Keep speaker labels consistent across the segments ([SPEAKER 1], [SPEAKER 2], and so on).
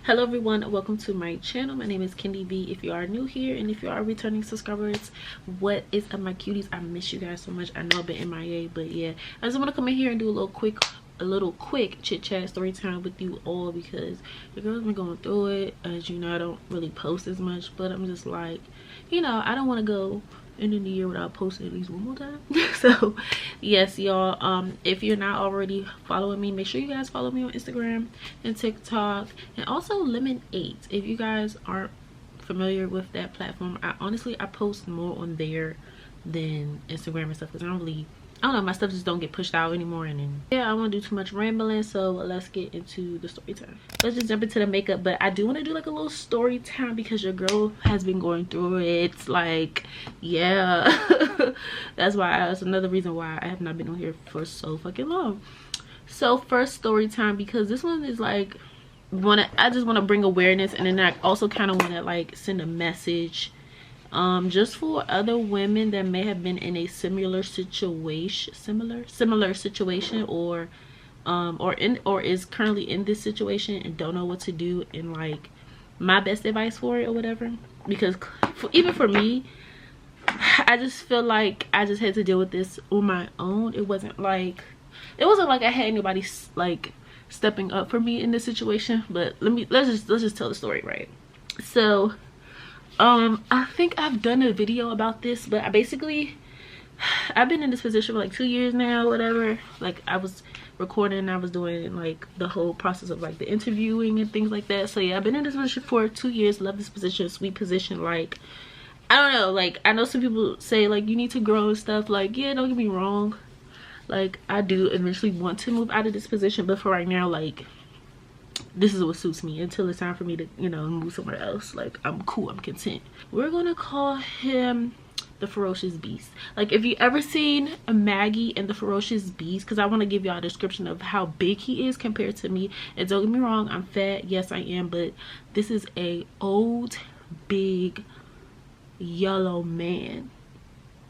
[SPEAKER 1] Hello everyone, welcome to my channel. My name is KendyVee. If you are new here and if you are returning subscribers, what is up my cuties? I miss you guys so much. I know I've been MIA, but yeah, I just want to come in here and do a little quick chit chat story time with you all, because the girl's been going through it. As you know, I don't really post as much, but I'm just like, you know, I don't want to go into the year without posting at least one more time. So yes y'all, if you're not already following me, make sure you guys follow me on Instagram and TikTok, and also Lemon8. If you guys aren't familiar with that platform, I post more on there than Instagram and stuff, because I don't know, my stuff just don't get pushed out anymore. And then yeah, I don't want to do too much rambling, so let's get into the story time. Let's just jump into the makeup. But I do want to do like a little story time because your girl has been going through it. Like, yeah. That's another reason why I have not been on here for so fucking long. So first story time, because this one is like, I just want to bring awareness, and then I also kind of want to like send a message just for other women that may have been in a similar situation, or is currently in this situation and don't know what to do, and like my best advice for it or whatever. Because even for me, I just feel like I just had to deal with this on my own. It wasn't like I had anybody like stepping up for me in this situation. But let's just tell the story, right? So I think I've done a video about this, but I've been in this position for like 2 years now, whatever. Like, I was recording and I was doing like the whole process of like the interviewing and things like that. So yeah, I've been in this position for 2 years. Love this position, sweet position. Like, I don't know, like I know some people say like you need to grow and stuff. Like, yeah, don't get me wrong, like I do eventually want to move out of this position, but for right now, like, this is what suits me until it's time for me to, you know, move somewhere else. Like, I'm cool, I'm content. We're gonna call him the Ferocious Beast. Like, if you ever seen Maggie and the Ferocious Beast, because I want to give y'all a description of how big he is compared to me. And don't get me wrong, I'm fat, yes I am, but this is a old, big, yellow man.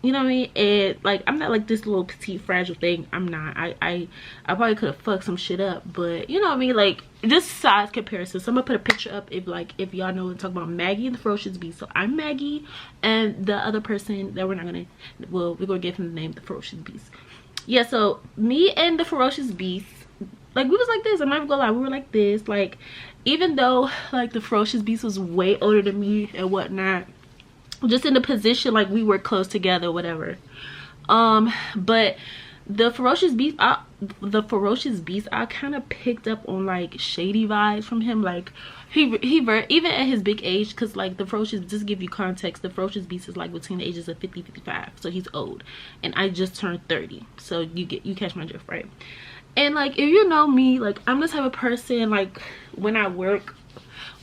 [SPEAKER 1] You know what I mean? And like, I'm not like this little petite fragile thing. I'm not. I probably could have fucked some shit up, but you know what I mean? Like, just size comparison. So I'm gonna put a picture up if y'all know what I'm talking about. Maggie and the Ferocious Beast. So I'm Maggie, and the other person that we're gonna give him the name the Ferocious Beast. Yeah, so me and the Ferocious Beast, like, we was like this. I'm not even gonna lie, we were like this. Like, even though like the Ferocious Beast was way older than me and whatnot, just in the position like we were close together, whatever. But the Ferocious Beast, I kind of picked up on like shady vibes from him. Like, he even at his big age, because like the Ferocious, just to give you context, the Ferocious Beast is like between the ages of 50-55, so he's old, and I just turned 30, so you catch my drift, right? And like, if you know me, like, I'm the type of person, like, when I work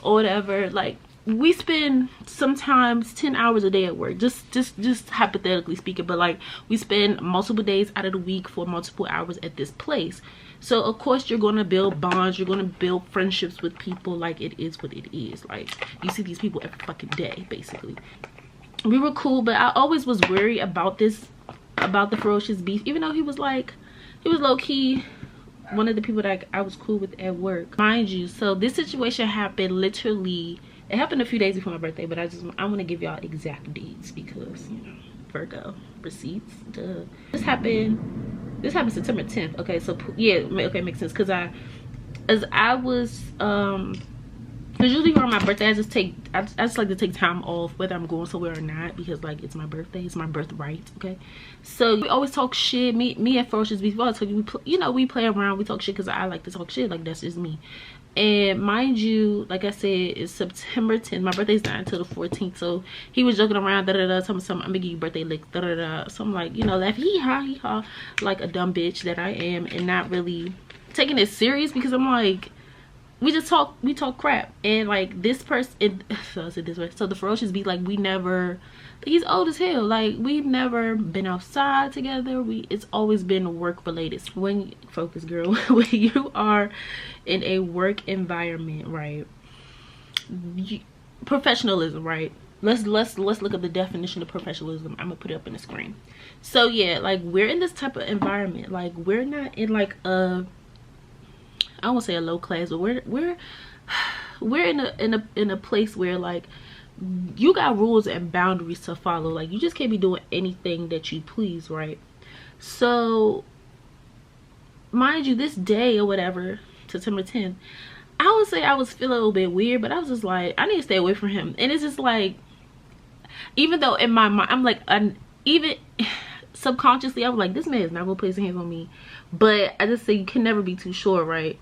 [SPEAKER 1] or whatever, like, we spend sometimes 10 hours a day at work, just hypothetically speaking, but like, we spend multiple days out of the week for multiple hours at this place. So of course you're going to build bonds, you're going to build friendships with people. Like, it is what it is. Like, you see these people every fucking day, basically. We were cool, but I always was worried about the Ferocious Beast, even though he was low-key one of the people that I was cool with at work, mind you. So this situation happened literally, it happened a few days before my birthday, but I want to give y'all exact dates because, you know, Virgo, receipts. Duh. This happened September 10th. Okay, so yeah, okay, makes sense. Because usually around my birthday, I just like to take time off, whether I'm going somewhere or not, because like, it's my birthday, it's my birthright. Okay, so we always talk shit. Me and Ferocious Beast, we play around, we talk shit, because I like to talk shit. Like, that's just me. And mind you, like I said, it's September 10th. My birthday's not until the 14th. So he was joking around, telling me something, I'm gonna give you birthday lick, So I'm like, you know, laugh, hee haw, like a dumb bitch that I am, and not really taking it serious, because I'm like, we talk crap. And like, this person, so I said this way, so the Ferocious Beast, like, he's old as hell. Like, we've never been outside together. It's always been work related. When focus, girl, when you are in a work environment, right, professionalism, right? Let's look up the definition of professionalism. I'm gonna put it up in the screen. So yeah, like, we're in this type of environment. Like, we're not in like I won't say a low class, but we're we're in a place where like you got rules and boundaries to follow. Like you just can't be doing anything that you please, right? So mind you, this day or whatever, September 10th, I would say I was feeling a little bit weird, but I was just like, I need to stay away from him. And it's just like, even though in my mind I'm like, even subconsciously I was like, this man is not gonna place his hands on me, but I just say you can never be too sure, right?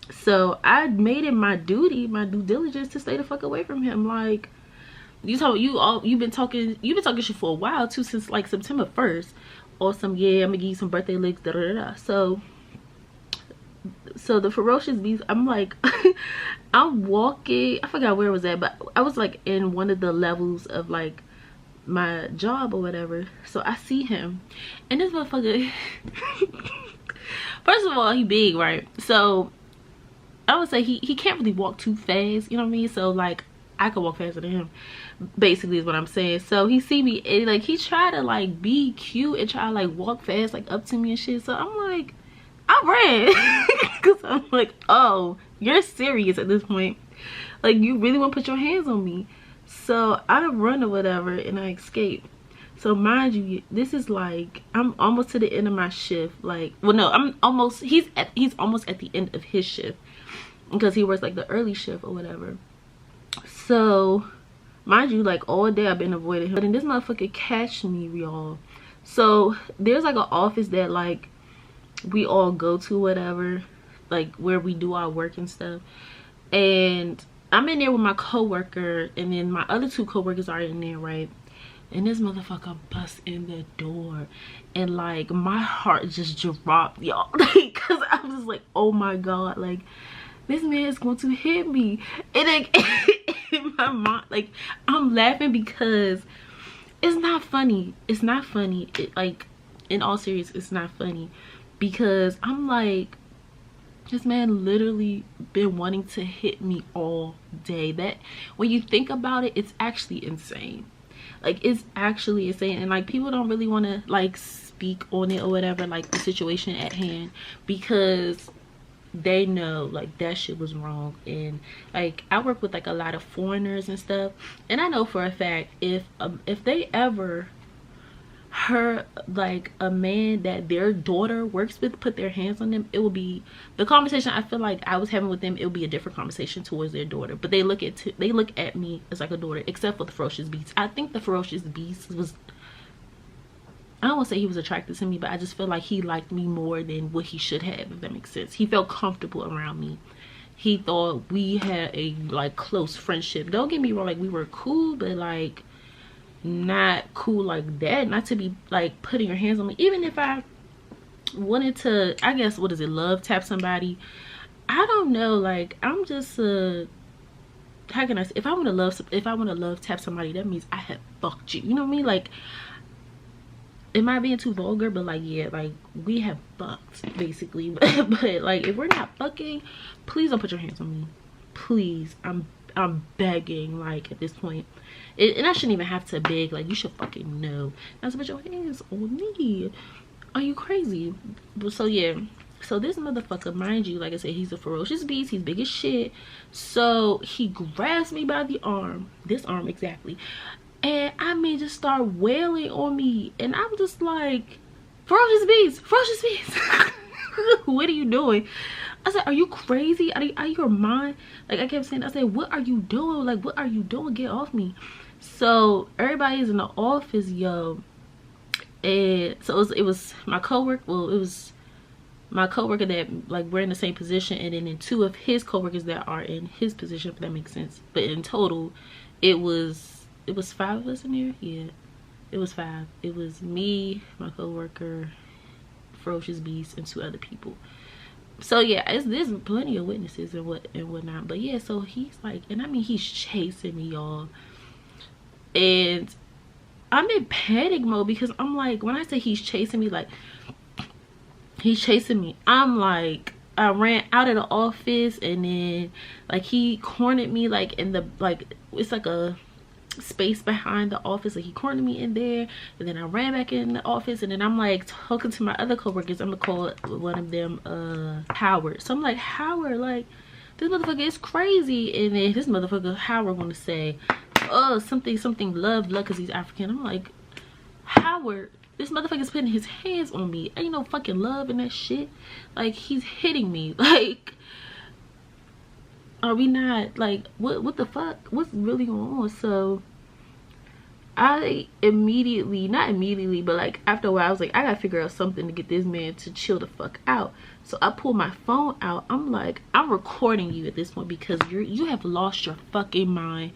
[SPEAKER 1] So I made it my duty, my due diligence, to stay the fuck away from him. Like, you've been talking shit for a while too, since like September 1st or some, yeah, I'm gonna give you some birthday licks, da da da. So the ferocious beast, I'm like I'm walking, I forgot where it was at, but I was like in one of the levels of like my job or whatever. So I see him, and this motherfucker first of all, he big, right? So I would say he can't really walk too fast, you know what I mean? So like I could walk faster than him, basically, is what I'm saying. So he see me and like he tried to like be cute and try to like walk fast like up to me and shit. So I'm like, I ran because I'm like, oh, you're serious at this point. Like, you really want to put your hands on me? So I run or whatever, and I escape. So mind you, this is like, I'm almost to the end of my shift. Like, well, no, he's almost at the end of his shift because he works like the early shift or whatever. So mind you, like all day I've been avoiding him, but then this motherfucker catch me, y'all. So there's like an office that like we all go to, whatever, like where we do our work and stuff, and I'm in there with my coworker, and then my other two coworkers are in there, right? And this motherfucker busts in the door, and like my heart just dropped, y'all, like, because I was just like, oh my god, like this man is going to hit me. And like in my mind, like I'm laughing because it's not funny. It's not funny. Like, in all seriousness, it's not funny. Because I'm like, this man literally been wanting to hit me all day. That, when you think about it, it's actually insane. Like, it's actually insane. And like, people don't really want to like speak on it or whatever, like the situation at hand, because they know like that shit was wrong. And like, I work with like a lot of foreigners and stuff, and I know for a fact if they ever heard like a man that their daughter works with put their hands on them, it will be the conversation I feel like I was having with them. It will be a different conversation towards their daughter, but they look at me as like a daughter, except for the ferocious beast. I think the ferocious beast was, I don't want to say he was attracted to me, but I just feel like he liked me more than what he should have, if that makes sense. He felt comfortable around me. He thought we had a like close friendship. Don't get me wrong, like we were cool, but like not cool like that, not to be like putting your hands on me. Even if I wanted to, I guess, what is it, love tap somebody, I don't know, like I'm just how can I say, if I want to love tap somebody, that means I have fucked you, you know what I mean? Like, am I being too vulgar? But like, yeah, like we have fucked basically. But like, if we're not fucking, please don't put your hands on me, please. I'm begging, like, at this point. And I shouldn't even have to beg. Like, you should fucking know not to put your hands on me. Are you crazy? But so yeah, so this motherfucker, mind you, like I said, he's a ferocious beast. He's big as shit. So he grabs me by the arm, this arm exactly, and I mean just start wailing on me. And I'm just like, ferocious beast, ferocious beast. What are you doing? I said, are you crazy? Are you your mind? Like, I kept saying, I said, what are you doing? Like, what are you doing? Get off me. So everybody's in the office, yo. And so it was my coworker. Well, it was my coworker that, like, we're in the same position, and then two of his coworkers that are in his position, if that makes sense. But in total, it was 5 of us in there. Yeah, it was 5. It was me, my coworker, ferocious beast, and 2 other people. So yeah, there's plenty of witnesses and whatnot. But yeah, so he's like, and I mean, he's chasing me, y'all, and I'm in panic mode because I'm like, when I say he's chasing me, like he's chasing me, I'm like, I ran out of the office, and then like he cornered me like in the, like, it's like a space behind the office, like he cornered me in there, and then I ran back in the office, and then I'm like talking to my other coworkers. I'm gonna call one of them Howard. So I'm like, Howard, like this motherfucker is crazy. And then this motherfucker Howard want to say, oh, something love because he's African. I'm like, Howard, this motherfucker's putting his hands on me. Ain't no fucking love in that shit. Like, he's hitting me. Like, are we not, like, what the fuck? What's really going on? So I immediately, not immediately, but like after a while, I was like, I gotta figure out something to get this man to chill the fuck out. So I pulled my phone out. I'm like, I'm recording you at this point because you have lost your fucking mind.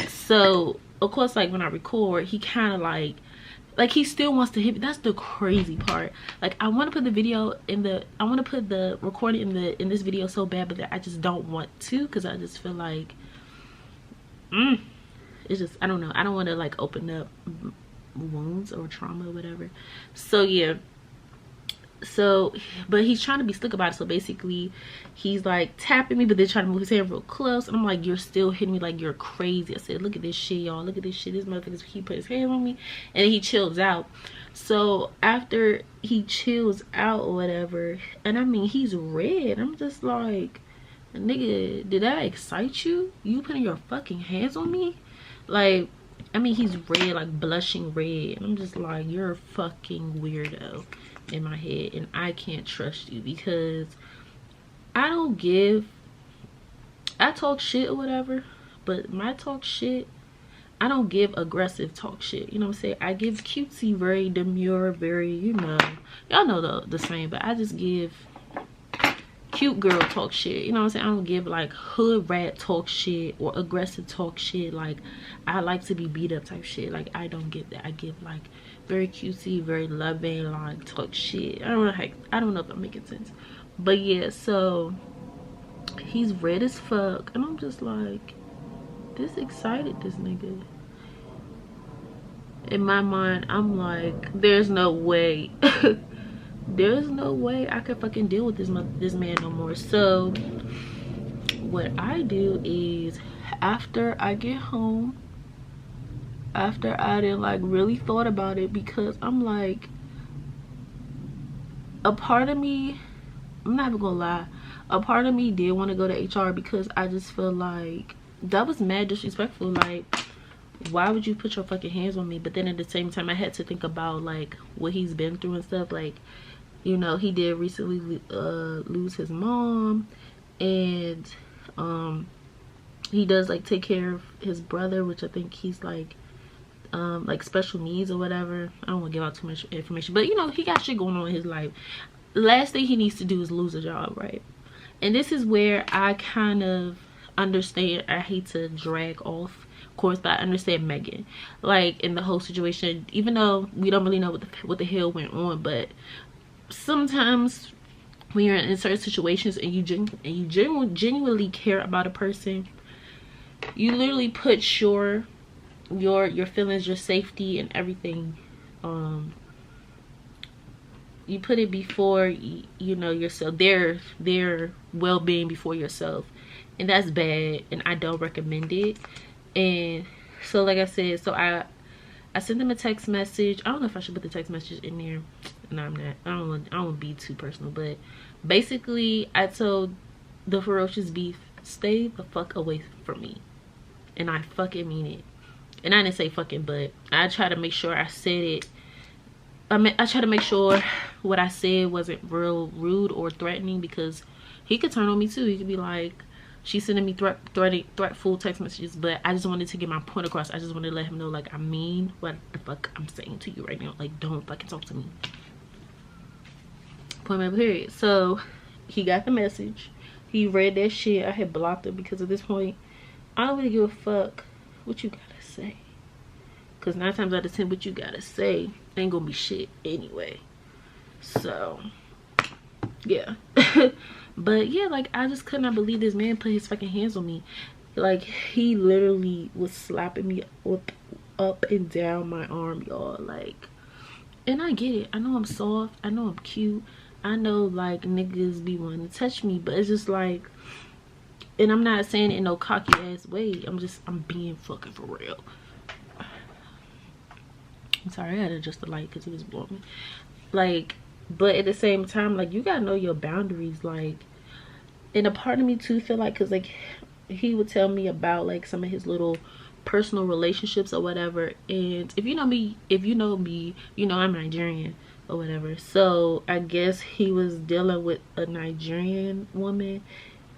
[SPEAKER 1] So of course, like when I record, he kind of like he still wants to hit me. That's the crazy part. Like, I want to put the video in the, I want to put the recording in this video so bad, but I just don't want to, because I just feel like it's just, I don't know, I don't want to like open up wounds or trauma or whatever. So yeah, so but he's trying to be slick about it. So basically he's like tapping me, but then trying to move his hand real close, and I'm like, you're still hitting me like you're crazy. I said, look at this shit, y'all, look at this shit. This motherfucker, he put his hand on me, and then he chills out. So after he chills out or whatever, and I mean, he's red, I'm just like, nigga, did that excite you? You putting your fucking hands on me? Like, I mean, he's red, like blushing red, and I'm just like, you're a fucking weirdo in my head, and I can't trust you, because I talk shit or whatever, but my talk shit, I don't give aggressive talk shit, you know what I'm saying? I give cutesy, very demure, very, you know, y'all know the same, but I just give cute girl talk shit, you know what I'm saying? I don't give like hood rat talk shit or aggressive talk shit. Like, I like to be beat up type shit. Like, I don't get that. I give like very cutesy, very loving, like talk shit. I don't know if I'm making sense, but yeah. So he's red as fuck, and I'm just like, this excited this nigga. In my mind, I'm like, there's no way. There's no way I could fucking deal with this man no more. So what I do is, after I get home, after I didn't like really thought about it, because I'm like, a part of me, I'm not even gonna lie, a part of me did want to go to HR, because I just feel like that was mad disrespectful. Like, why would you put your fucking hands on me? But then at the same time, I had to think about like what he's been through and stuff. Like, you know, he did recently lose his mom, and he does like take care of his brother, which I think he's like special needs or whatever. I don't want to give out too much information, but you know, he got shit going on in his life. Last thing he needs to do is lose a job, right? And this is where I kind of understand. I hate to drag off course, but I understand Megan, like, in the whole situation, even though we don't really know what the hell went on. But sometimes when you're in certain situations and you genuinely care about a person, you literally put your feelings, your safety, and everything, you put it before, you know, yourself, their well-being before yourself, and that's bad, and I don't recommend it. And so, like I said, so I sent them a text message. I don't know if I should put the text message in there. No, I'm not. I don't want to be too personal, but basically I told the Ferocious Beef, stay the fuck away from me, and I fucking mean it. And I didn't say fucking, but I try to make sure I said it. I try to make sure what I said wasn't real rude or threatening, because he could turn on me too. He could be like, she's sending me threatful text messages. But I just wanted to get my point across. I just wanted to let him know, like, I mean what the fuck I'm saying to you right now. Like, don't fucking talk to me. Point blank period. So he got the message, he read that shit. I had blocked him, because at this point I don't really give a fuck what you gotta say, because 9 times out of 10 what you gotta say ain't gonna be shit anyway. So yeah. But yeah, like, I just could not believe this man put his fucking hands on me. Like, he literally was slapping me up and down my arm, y'all. Like, and I get it, I know I'm soft, I know I'm cute, I know like niggas be wanting to touch me, but it's just like, and I'm not saying it in no cocky ass way, I'm being fucking for real. I'm sorry, I had to adjust the light because it was blowing me. Like, but at the same time, like, you gotta know your boundaries. Like, And a part of me too feel like, because like he would tell me about like some of his little personal relationships or whatever. And if you know me, you know I'm Nigerian or whatever. So I guess he was dealing with a Nigerian woman,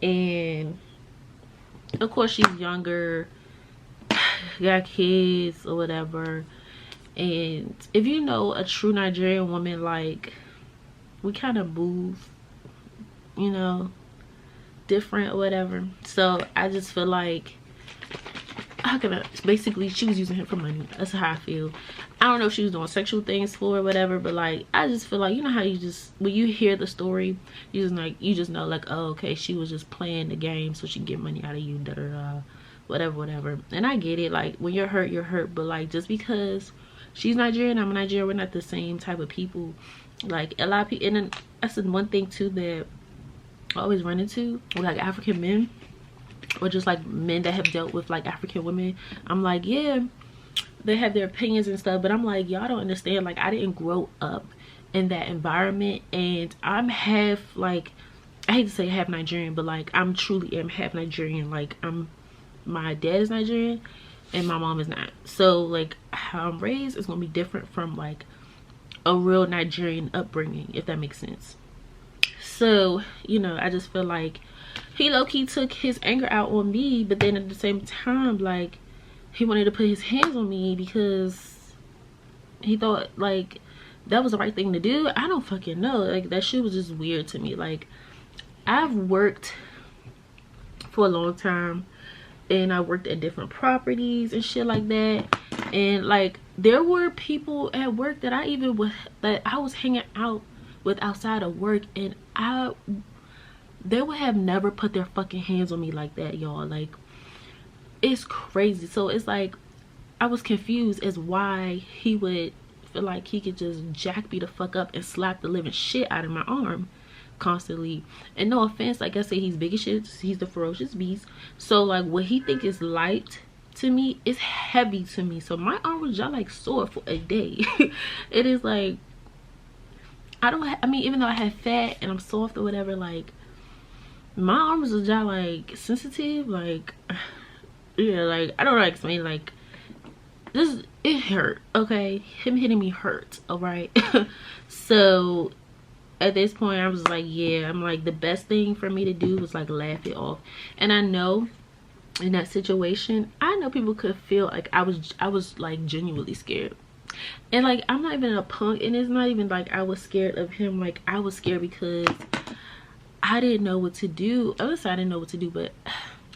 [SPEAKER 1] and of course she's younger, got kids or whatever. And if you know a true Nigerian woman, like, we kind of move, you know, different or whatever. So I just feel like, how can I, basically she was using him for money. That's how I feel. I don't know if she was doing sexual things for or whatever, but like I just feel like, you know how you just, when you hear the story, you just know like, oh okay, she was just playing the game so she can get money out of you, da da da, whatever. And I get it, like when you're hurt, you're hurt. But like, just because she's Nigerian, I'm Nigerian, we're not the same type of people. Like a lot of people, and then that's the one thing too that I always run into with like African men, or just like men that have dealt with like African women. I'm like, yeah, they have their opinions and stuff, but I'm like, y'all don't understand, like I didn't grow up in that environment, and I'm half, like, I hate to say half Nigerian, but like I'm truly am half Nigerian. Like my dad is Nigerian and my mom is not. So like how I'm raised is gonna be different from like a real Nigerian upbringing, if that makes sense. So, you know, I just feel like he low-key took his anger out on me, but then at the same time, like, he wanted to put his hands on me because he thought like that was the right thing to do. I don't fucking know. Like, that shit was just weird to me. Like, I've worked for a long time, and I worked at different properties and shit like that, and like there were people at work that I was hanging out with outside of work, and they would have never put their fucking hands on me like that, y'all. Like, it's crazy. So it's like I was confused as why he would feel like he could just jack me the fuck up and slap the living shit out of my arm constantly. And no offense, like I said, he's big as shit, he's the ferocious beast. So like what he think is light to me is heavy to me. So my arm was just like sore for a day. It is like, I mean, even though I have fat and I'm soft or whatever, like my arms are just like sensitive, like yeah, like I don't know how to explain, like this, it hurt, okay? Him hitting me hurt, all right? So at this point I was like, yeah, I'm like, the best thing for me to do was like laugh it off. And I know in that situation, I know people could feel like I was like genuinely scared. And like, I'm not even a punk, and it's not even like I was scared of him. Like, I was scared because I didn't know what to do. Honestly, I didn't know what to do, but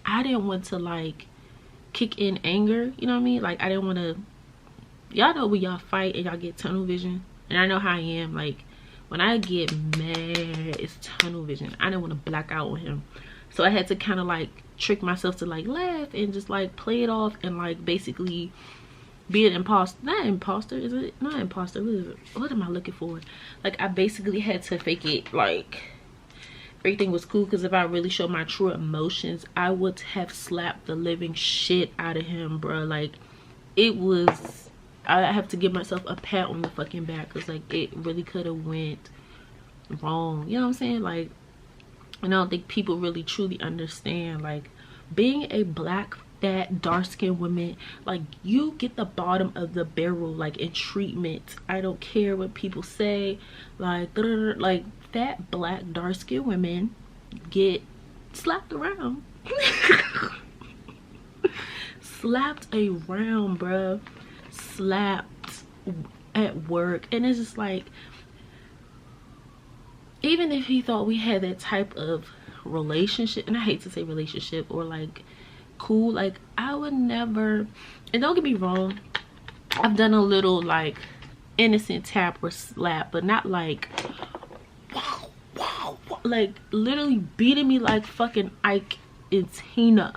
[SPEAKER 1] I didn't want to like kick in anger, you know what I mean? Like, I didn't want to, y'all know when y'all fight and y'all get tunnel vision, and I know how I am. Like, when I get mad, it's tunnel vision. I didn't want to black out on him, so I had to kind of like trick myself to like laugh and just like play it off, and like basically be an imposter. Not imposter, is it? Not imposter, what is it? What am I looking for? Like, I basically had to fake it like everything was cool, because if I really showed my true emotions, I would have slapped the living shit out of him, bro. Like, it was, I have to give myself a pat on the fucking back, because like it really could have went wrong, you know what I'm saying? Like, and I don't think people really truly understand, like, being a black, fat, dark-skinned woman, like, you get the bottom of the barrel, like, in treatment. I don't care what people say, like fat, black, dark-skinned women get slapped around. Slapped around, bruh. Slapped at work. And it's just like, even if he thought we had that type of relationship, and I hate to say relationship, or like cool, like I would never, and don't get me wrong, I've done a little like innocent tap or slap, but not like wow, wow, wow, like literally beating me like fucking Ike and Tina.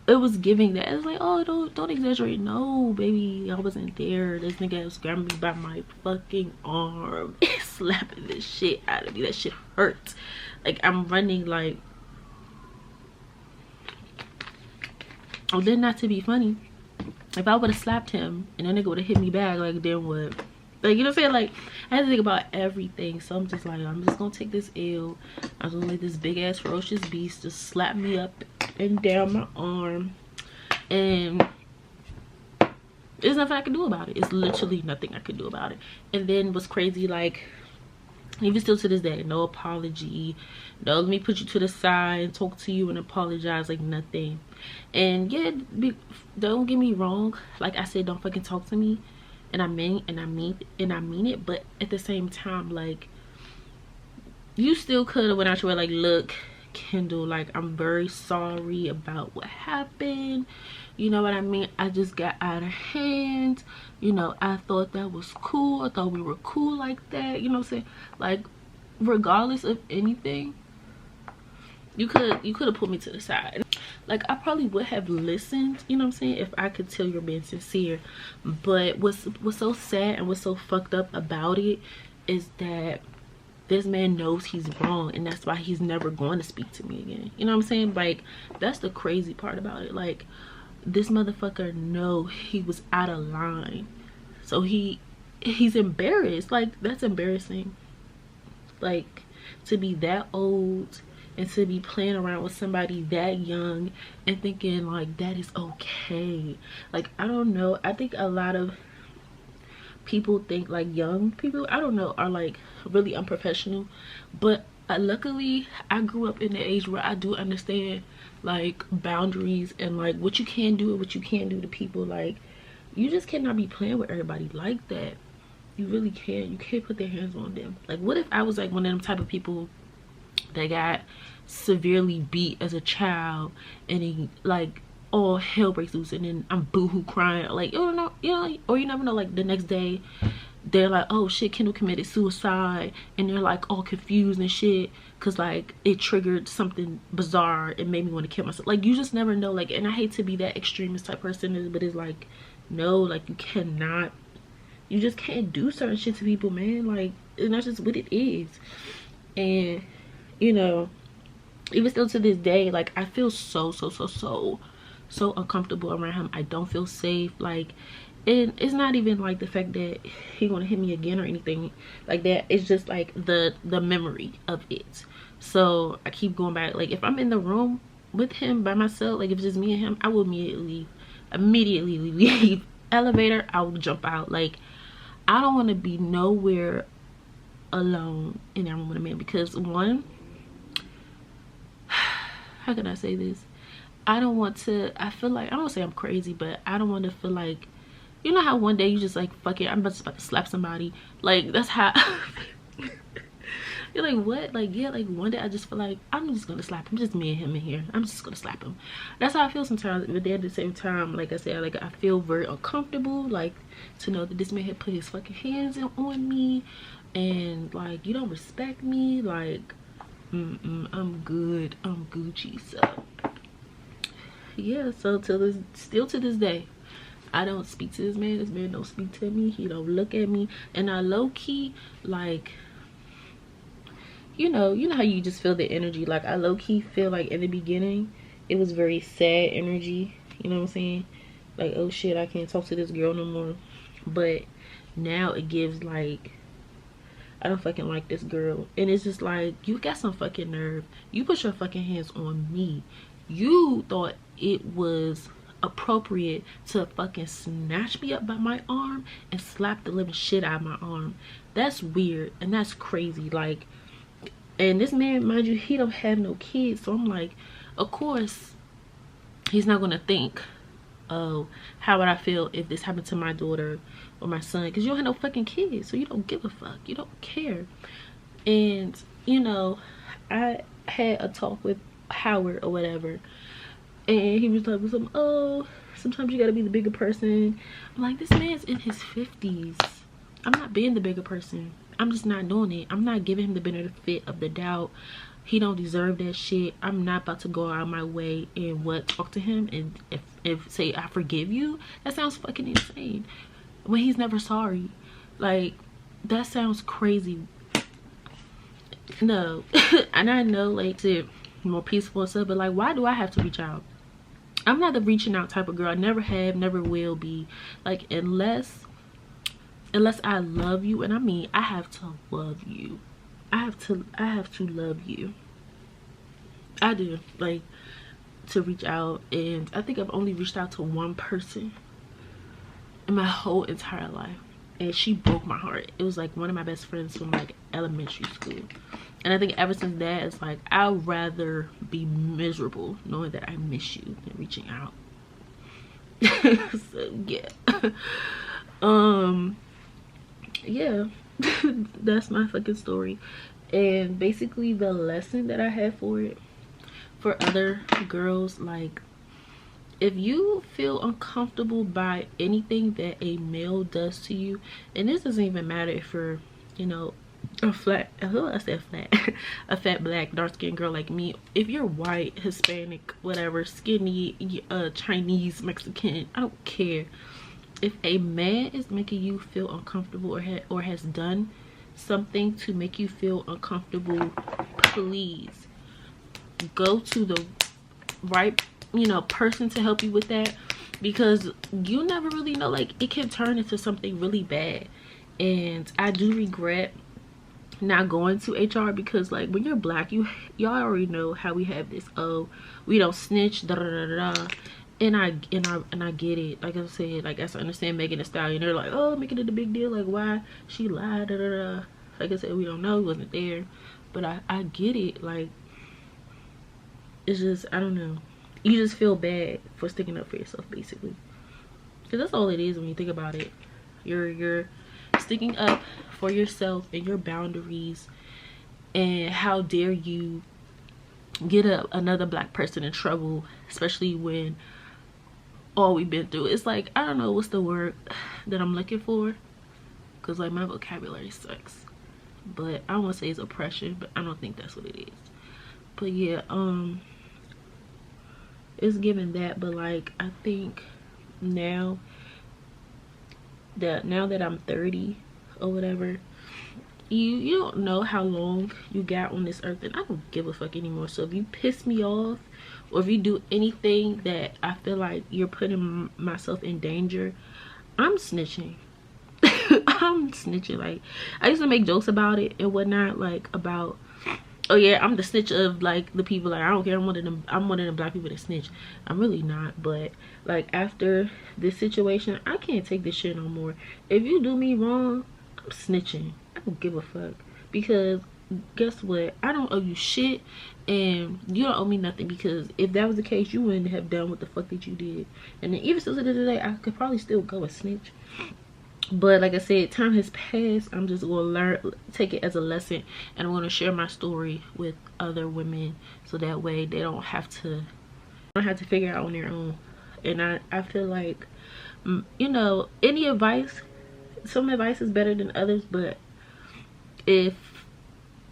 [SPEAKER 1] It was giving that. It's like, oh, don't exaggerate. No, baby, I wasn't there. This nigga was grabbing me by my fucking arm and slapping the shit out of me. That shit hurts. Like, I'm running like, oh, then not to be funny, if I would have slapped him and that nigga would have hit me back, like, then what? Like, you know what I'm saying? Like, I had to think about everything. So I'm just like, I'm just gonna take this L. I'm gonna let this big ass ferocious beast just slap me up and down my arm. And there's nothing I can do about it. It's literally nothing I can do about it. And then what's crazy, like, even still to this day, no apology, no let me put you to the side and talk to you and apologize, like nothing. And yeah, don't get me wrong, like I said, don't fucking talk to me, and I mean it, but at the same time, like, you still could have went out your way, like, look, Kendall, like, I'm very sorry about what happened, you know what I mean? I just got out of hand, you know, I thought that was cool, I thought we were cool like that, you know what I'm saying? Like, regardless of anything, you could have put me to the side. Like, I probably would have listened, you know what I'm saying, if I could tell you're being sincere. But what's so sad and what's so fucked up about it is that this man knows he's wrong, and that's why he's never going to speak to me again. You know what I'm saying? Like, that's the crazy part about it. Like, this motherfucker know he was out of line, so he's embarrassed. Like, that's embarrassing. Like, to be that old and to be playing around with somebody that young and thinking like that is okay. Like, I don't know, I think a lot of people think like young people, I don't know, are like really unprofessional. But luckily I grew up in the age where I do understand like boundaries and like what you can do and what you can't do to people. Like, you just cannot be playing with everybody like that. You really can't. You can't put their hands on them. Like, what if I was like one of them type of people that got severely beat as a child, and he like all hell breaks loose, and then I'm boohoo crying, like, you don't know, you know, or you never know, like the next day they're like, oh shit, Kendall committed suicide, and they're like all confused and shit because like it triggered something bizarre, it made me want to kill myself. Like, you just never know. Like, and I hate to be that extremist type person, but it's like, no, like, you cannot, you just can't do certain shit to people, man. Like, and that's just what it is. And you know, even still to this day, like, I feel so uncomfortable around him. I don't feel safe. Like, and it's not even like the fact that he gonna hit me again or anything like that. It's just like the memory of it. So I keep going back. Like, if I'm in the room with him by myself, like if it's just me and him, I will immediately leave. Elevator, I will jump out. Like, I don't want to be nowhere alone in that room with a man, because one, how can I say this, I don't want to, I feel like, I don't want to say I'm crazy, but I don't want to feel like, you know how one day you just like, fuck it, I'm about to slap somebody. Like, that's how you're like, what? Like, yeah, like one day I just feel like I'm just gonna slap him. Just me and him in here, I'm just gonna slap him. That's how I feel sometimes. But then at the same time, like I said, like I feel very uncomfortable, like, to know that this man had put his fucking hands on me, and like, you don't respect me. Like, I'm good, I'm Gucci. So yeah, so still to this day, I don't speak to this man. This man don't speak to me. He don't look at me. And I low-key, like, you know how you just feel the energy. Like, I low-key feel like in the beginning it was very sad energy, you know what I'm saying? Like, oh shit, I can't talk to this girl no more. But now it gives like, I don't fucking like this girl. And it's just like, you got some fucking nerve. You put your fucking hands on me. You thought it was appropriate to fucking snatch me up by my arm and slap the living shit out of my arm. That's weird and that's crazy. Like, and this man, mind you, he don't have no kids. So I'm like, of course he's not gonna think, oh, how would I feel if this happened to my daughter or my son? Because you don't have no fucking kids, so you don't give a fuck, you don't care. And you know, I had a talk with Howard or whatever, and he was talking some, oh, sometimes you gotta be the bigger person. I'm like, this man's in his 50s. I'm not being the bigger person. I'm just not doing it. I'm not giving him the benefit of the doubt. He don't deserve that shit. I'm not about to go out of my way and talk to him and if say I forgive you. That sounds fucking insane when he's never sorry. Like, that sounds crazy. No. And I know, like, to more peaceful and stuff, but like, why do I have to reach out? I'm not the reaching out type of girl. I never have, never will be. Like, unless unless I love you, and I mean I have to love you. I have to love you. I do, like, to reach out. And I think I've only reached out to one person in my whole entire life, and she broke my heart. It was like one of my best friends from like elementary school, and I think ever since that, it's like I'd rather be miserable knowing that I miss you than reaching out. So yeah. Yeah. That's my fucking story. And basically the lesson that I had for it, for other girls, like, if you feel uncomfortable by anything that a male does to you, and this doesn't even matter if you're, you know, a fat black dark-skinned girl like me, if you're white, Hispanic, whatever, skinny, Chinese, Mexican, I don't care. If a man is making you feel uncomfortable or has done something to make you feel uncomfortable, please go to the right, you know, person to help you with that, because you never really know, like, it can turn into something really bad. And I do regret not going to HR, because like when you're black, y'all already know how we have this, oh, we don't snitch, da da da da. And I get it. Like I said, like, I understand Megan Thee Stallion, they're like, oh, making it a big deal, like, why she lied, da da da. Like I said, we don't know, he wasn't there. But I get it. Like, it's just, I don't know, you just feel bad for sticking up for yourself, basically, because that's all it is when you think about it. You're sticking up for yourself and your boundaries, and how dare you get another black person in trouble, especially when all we've been through. It's like, I don't know what's the word that I'm looking for, because like my vocabulary sucks, but I don't want to say it's oppression, but I don't think that's what it is. But yeah, it's given that. But like, I think now that I'm 30 or whatever, you don't know how long you got on this earth, and I don't give a fuck anymore. So if you piss me off, or if you do anything that I feel like you're putting myself in danger, I'm snitching. I'm snitching. Like, I used to make jokes about it and whatnot, like about, oh yeah, I'm the snitch of like the people, like, I don't care, I'm one of them black people that snitch. I'm really not. But like, after this situation, I can't take this shit no more. If you do me wrong, I'm snitching. I don't give a fuck, because guess what, I don't owe you shit, and you don't owe me nothing, because if that was the case, you wouldn't have done what the fuck that you did. And then even still to this day, I could probably still go and snitch. But like I said, time has passed. I'm just gonna take it as a lesson, and I'm gonna share my story with other women, so that way they don't have to figure it out on their own. And I feel like, you know, any advice, some advice is better than others. But if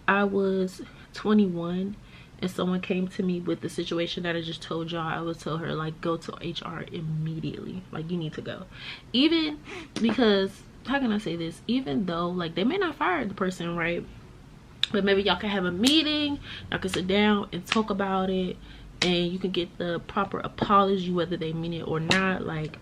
[SPEAKER 1] I was 21 and someone came to me with the situation that I just told y'all, I would tell her, like, go to HR immediately. Like, you need to go. Even because, how can I say this, even though like they may not fire the person, right, but maybe y'all can have a meeting, y'all can sit down and talk about it, and you can get the proper apology, whether they mean it or not. Like,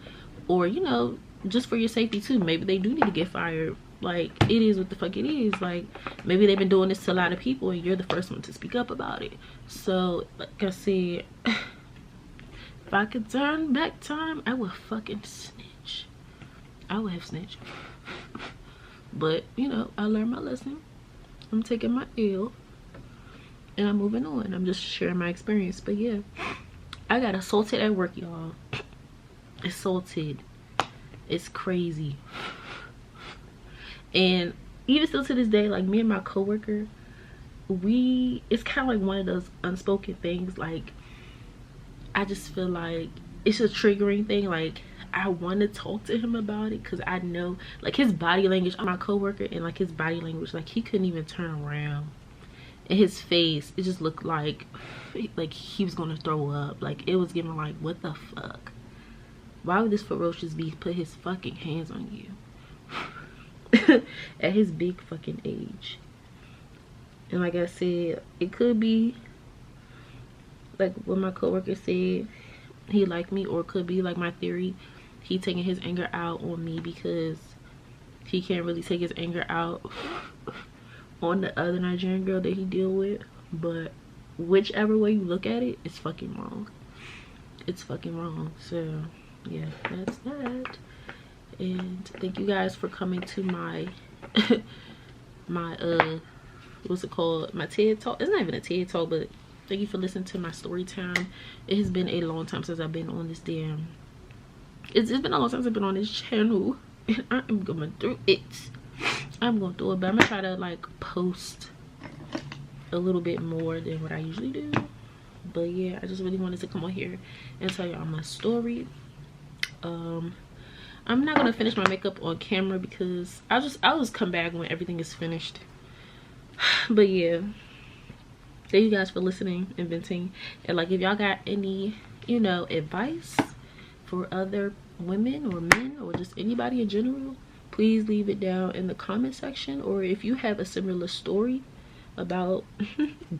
[SPEAKER 1] or, you know, just for your safety too, maybe they do need to get fired. Like, it is what the fuck it is. Like, maybe they've been doing this to a lot of people, and you're the first one to speak up about it. So like I said, if I could turn back time, I would fucking snitch. I would have snitched. But you know, I learned my lesson. I'm taking my L, and I'm moving on. I'm just sharing my experience. But yeah, I got assaulted at work, y'all. Assaulted. It's crazy. And even still to this day, like, me and my coworker, it's kind of like one of those unspoken things. Like, I just feel like it's a triggering thing. Like, I want to talk to him about it, because I know, like, his body language, my coworker, and like his body language, like, he couldn't even turn around, and his face, it just looked like he was gonna throw up. Like, it was giving like, what the fuck, why would this ferocious beast put his fucking hands on you at his big fucking age? And like I said, it could be like what my coworker said, he liked me, or it could be like my theory, he taking his anger out on me because he can't really take his anger out on the other Nigerian girl that he deal with. But whichever way you look at it, it's fucking wrong. It's fucking wrong. So yeah, that's that. And thank you guys for coming to my my what's it called, my TED talk. It's not even a TED talk, but thank you for listening to my story time. It has been a long time since I've been on this damn, it's been a long time since I've been on this channel, and I am going through it. I'm going through it, but I'm gonna try to like post a little bit more than what I usually do. But yeah, I just really wanted to come on here and tell y'all my story. I'm not gonna finish my makeup on camera because I'll just come back when everything is finished. But yeah, thank you guys for listening and venting. And like, if y'all got any, you know, advice for other women or men or just anybody in general, please leave it down in the comment section. Or if you have a similar story about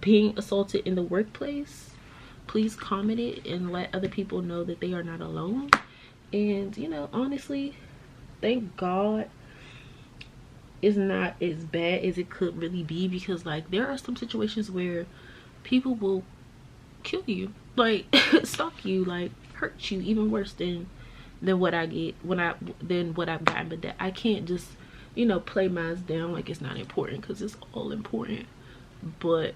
[SPEAKER 1] being assaulted in the workplace, please comment it and let other people know that they are not alone. And you know, honestly, thank God it's not as bad as it could really be, because like there are some situations where people will kill you, like stalk you, like hurt you even worse than what I get than what I've gotten. But that I can't just, you know, play mine down like it's not important, because it's all important. But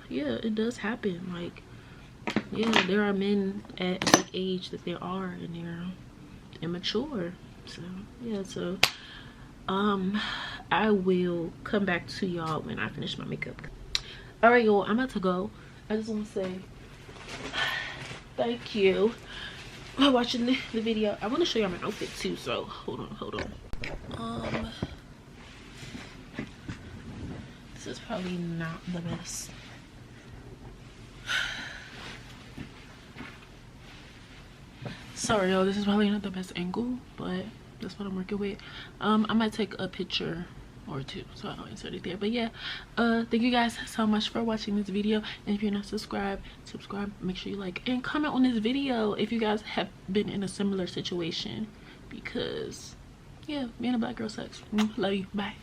[SPEAKER 1] yeah, it does happen. Like, yeah, there are men at the age that they are, and they're immature. So yeah, so I will come back to y'all when I finish my makeup. All right, y'all, I'm about to go. I just want to say thank you for watching the video. I want to show y'all my outfit too, so hold on. This is probably not the best. Sorry y'all, this is probably not the best angle, but that's what I'm working with. I might take a picture or two so I don't insert it there. But yeah, thank you guys so much for watching this video. And if you're not subscribed, subscribe, make sure you like and comment on this video if you guys have been in a similar situation, because yeah, being a black girl sucks. Love you, bye.